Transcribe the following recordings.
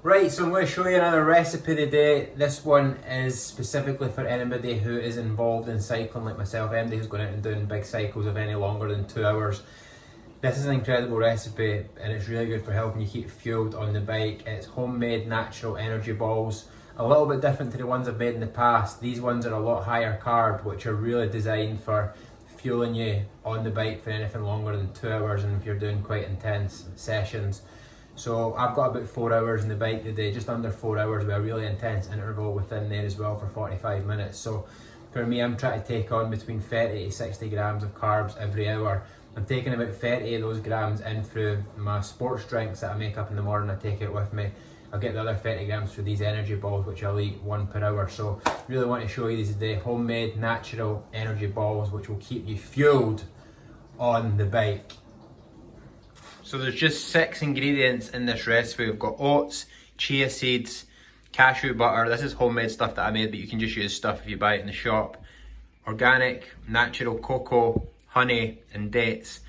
Right, so I'm going to show you another recipe today. This one is specifically for anybody who is involved in cycling like myself, anybody who's going out and doing big cycles of any longer than 2 hours. This is an incredible recipe and it's really good for helping you keep fueled on the bike. It's homemade natural energy balls, a little bit different to the ones I've made in the past. These ones are a lot higher carb, which are really designed for fueling you on the bike for anything longer than 2 hours and if you're doing quite intense sessions. So I've got about 4 hours in the bike today, just under 4 hours with a really intense interval within there as well for 45 minutes. So for me, I'm trying to take on between 30 to 60 grams of carbs every hour. I'm taking about 30 of those grams in through my sports drinks that I make up in the morning. I take it with me. I'll get the other 30 grams through these energy balls, which I'll eat 1 per hour. So really want to show you these today, homemade natural energy balls, which will keep you fueled on the bike. So there's just 6 ingredients in this recipe. We've got oats, chia seeds, cashew butter. This is homemade stuff that I made, but you can just use stuff if you buy it in the shop. Organic, natural cocoa, honey, and dates.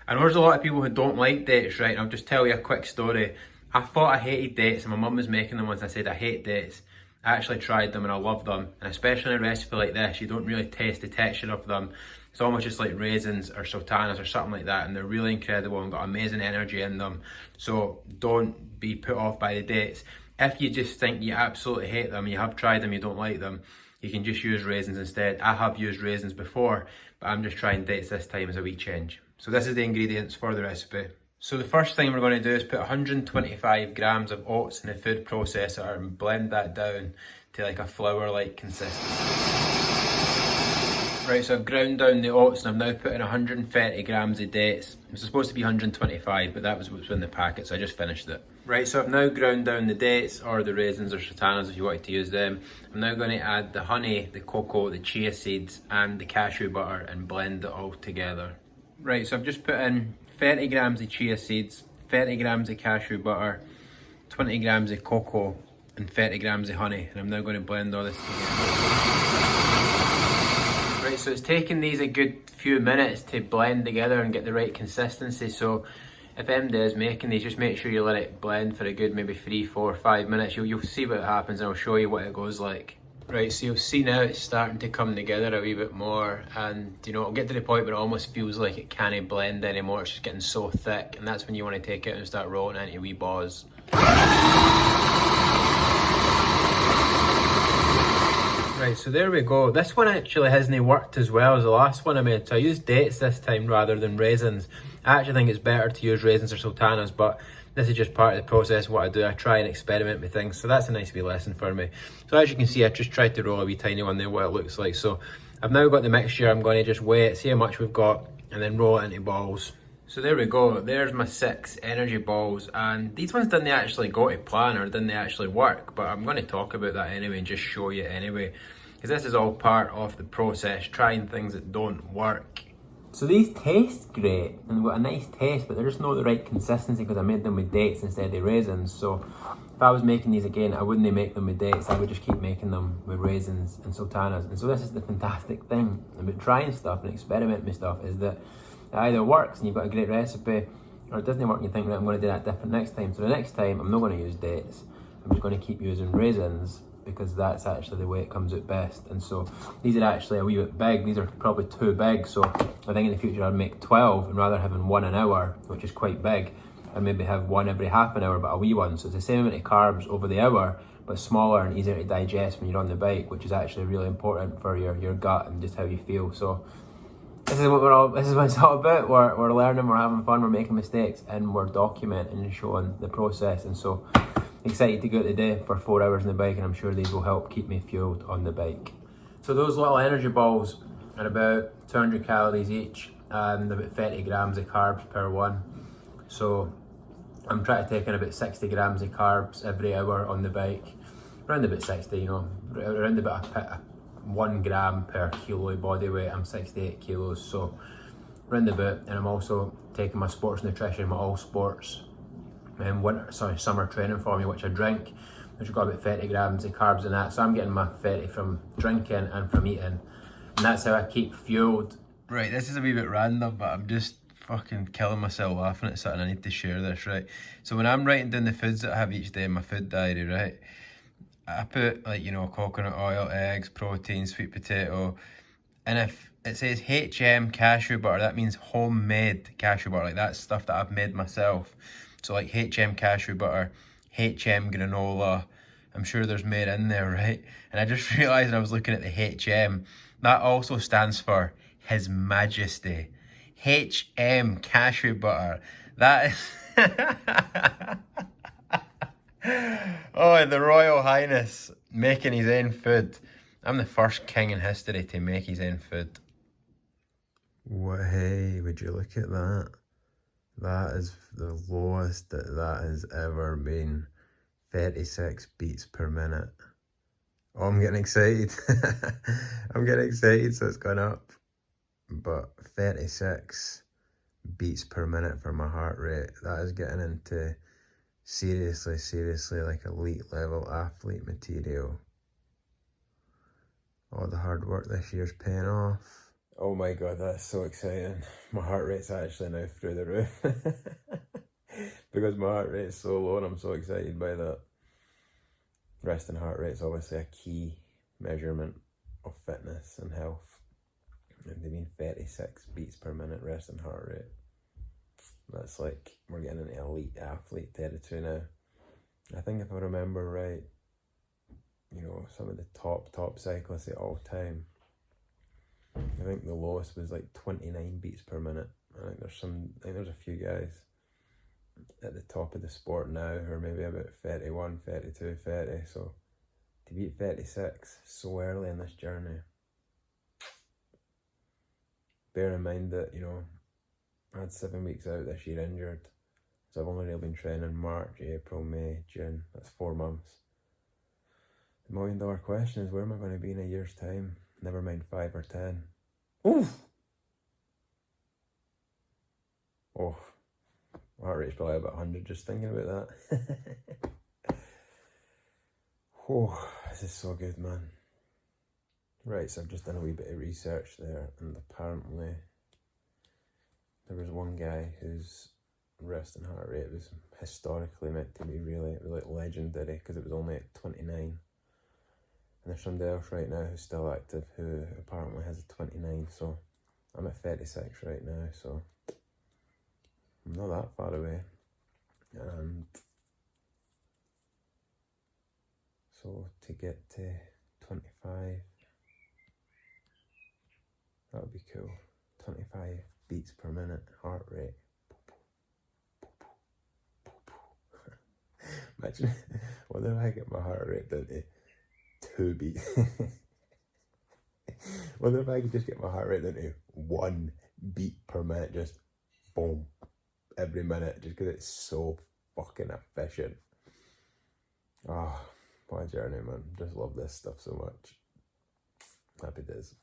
I know there's a lot of people who don't like dates, right? And I'll just tell you a quick story. I thought I hated dates, and my mum was making them once. I said I hate dates. I actually tried them and I love them. And especially in a recipe like this, you don't really taste the texture of them. It's almost just like raisins or sultanas or something like that, and they're really incredible and got amazing energy in them. So don't be put off by the dates. If you just think you absolutely hate them, you have tried them, you don't like them, you can just use raisins instead. I have used raisins before, but I'm just trying dates this time as a wee change. So this is the ingredients for the recipe. So the first thing we're going to do is put 125 grams of oats in the food processor and blend that down to like a flour-like consistency. Right, so I've ground down the oats and I've now put in 130 grams of dates. It was supposed to be 125, but that was what's in the packet, so I just finished it. Right, so I've now ground down the dates, or the raisins or sultanas if you wanted to use them. I'm now going to add the honey, the cocoa, the chia seeds and the cashew butter and blend it all together. Right, so I've just put in 30 grams of chia seeds, 30 grams of cashew butter, 20 grams of cocoa and 30 grams of honey, and I'm now going to blend all this together. Right, so it's taken these a good few minutes to blend together and get the right consistency. So if MD is making these, just make sure you let it blend for a good maybe 3, 4, 5 minutes. You'll see what happens and I'll show you what it goes like. Right, so you'll see now it's starting to come together a wee bit more, and you know, it'll get to the point where it almost feels like it can't blend anymore. It's just getting so thick, and that's when you want to take it and start rolling it into wee balls. Right, so there we go. This one actually hasn't worked as well as the last one I made. So I used dates this time rather than raisins. I actually think it's better to use raisins or sultanas, but this is just part of the process. What I do, I try and experiment with things. So that's a nice wee lesson for me. So as you can see, I just tried to roll a wee tiny one there, what it looks like. So I've now got the mixture. I'm going to just weigh it, see how much we've got, and then roll it into balls. So there we go, there's my 6 energy balls, and these ones didn't actually go to plan or didn't actually work, but I'm going to talk about that anyway and just show you anyway, because this is all part of the process, trying things that don't work. So these taste great and got a nice taste, but they're just not the right consistency because I made them with dates instead of raisins. So if I was making these again, I wouldn't make them with dates, I would just keep making them with raisins and sultanas. And so this is the fantastic thing about trying stuff and experimenting with stuff, is that it either works and you've got a great recipe, or it doesn't work and you think, right, I'm going to do that different next time. So the next time I'm not going to use dates, I'm just going to keep using raisins because that's actually the way it comes out best. And so these are actually a wee bit big, these are probably too big, so I think in the future I'd make 12, and rather having 1 an hour, which is quite big, I'd maybe have 1 every half an hour, but a wee one. So it's the same amount of carbs over the hour, but smaller and easier to digest when you're on the bike, which is actually really important for your gut and just how you feel. So this is what it's all about. We're learning, we're having fun, we're making mistakes, and we're documenting and showing the process. And so excited to go today for 4 hours on the bike, and I'm sure these will help keep me fueled on the bike. So those little energy balls are about 200 calories each and about 30 grams of carbs per one. So I'm trying to take in about 60 grams of carbs every hour on the bike. Around about 60, you know, around about 1 gram per kilo of body weight. I'm 68 kilos, so round about. And I'm also taking my sports nutrition, my all sports summer training formula, which I drink, which has got about 30 grams of carbs in that. So I'm getting my 30 from drinking and from eating, and that's how I keep fueled. Right, this is a wee bit random, but I'm just fucking killing myself laughing at something. I need to share this, right? So when I'm writing down the foods that I have each day in my food diary, right, I put, like, you know, coconut oil, eggs, protein, sweet potato, and if it says HM cashew butter, that means homemade cashew butter. Like, that's stuff that I've made myself. So like HM cashew butter, HM granola, I'm sure there's made in there, right? And I just realised when I was looking at the HM, that also stands for His Majesty. HM cashew butter. That is... Oh, the Royal Highness making his own food. I'm the first king in history to make his own food. What, hey, would you look at that? That is the lowest that has ever been. 36 beats per minute. Oh, I'm getting excited. I'm getting excited, so it's gone up. But 36 beats per minute for my heart rate. That is getting into seriously like elite level athlete material. All the hard work this year's paying off. Oh my god, that's so exciting. My heart rate's actually now through the roof. Because my heart rate is so low and I'm so excited by that. Resting heart rate is obviously a key measurement of fitness and health. And they mean 36 beats per minute resting heart rate. That's like, we're getting into elite athlete territory now. I think if I remember right, you know, some of the top cyclists at all time, I think the lowest was like 29 beats per minute. I think there's a few guys at the top of the sport now who are maybe about 31, 32, 30. So to beat 36 so early in this journey. Bear in mind that, you know, I had 7 weeks out this year injured. So I've only really been training March, April, May, June. That's 4 months. The $1 million question is, where am I going to be in a year's time? Never mind 5 or 10. Oof! Oh, my heart rate's probably about 100 just thinking about that. Oh, this is so good, man. Right, so I've just done a wee bit of research there, and apparently there was one guy whose resting heart rate was historically meant to be really legendary, because it was only at 29. And there's somebody else right now who's still active who apparently has a 29, so I'm at 36 right now, so I'm not that far away. And so to get to 25, that would be cool. 25 beats per minute heart rate. Imagine, what if I get my heart rate down to 2 beats? What if I could just get my heart rate down to 1 beat per minute, just boom, every minute, just because it's so fucking efficient. Oh, what a journey, man. Just love this stuff so much. Happy days.